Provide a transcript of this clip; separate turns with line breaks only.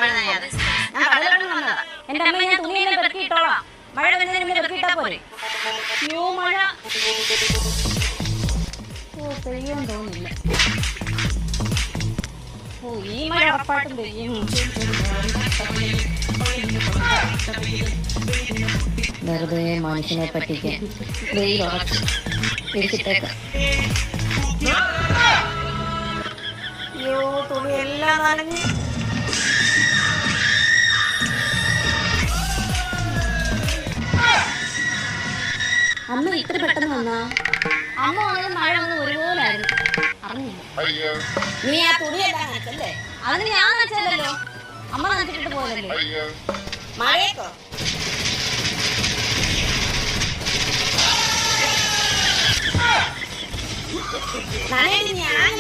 മഴ നനയാതെ. ഞാൻ കടലോട്ട് വന്നതാ.
എന്റെ അമ്മ ഞാൻ തുണിയെല്ലാം പെറുക്കിയിട്ടോളാം. മഴ വരുന്നതിന് മുന്നേ പെറുക്കിയിട്ടാ പോരെ. ന്യൂ മഴ. ഓ പെയ്യാൻ തോന്നില്ല. ഓ ഈ മഴ ഉറപ്പായിട്ടും പെയ്യും. വെറുതെ മനുഷ്യനെ പറ്റിക്കാൻ അയ്യോ തുണിയെല്ലാം നനഞ്ഞു. അമ്മ ഇത്ര പെട്ടെന്ന് വന്നാ? അമ്മ വന്നത് മഴ വന്ന് ഒരുപോലായിരുന്നു, അറിഞ്ഞില്ല. നീ ആ തുണിയെല്ലാം നനച്ചല്ലേ? അതിന് ഞാൻ നനച്ചല്ലോ, അമ്മ നനച്ചിട്ട് പോയതല്ലേ. മഴയൊക്കെ ഞാൻ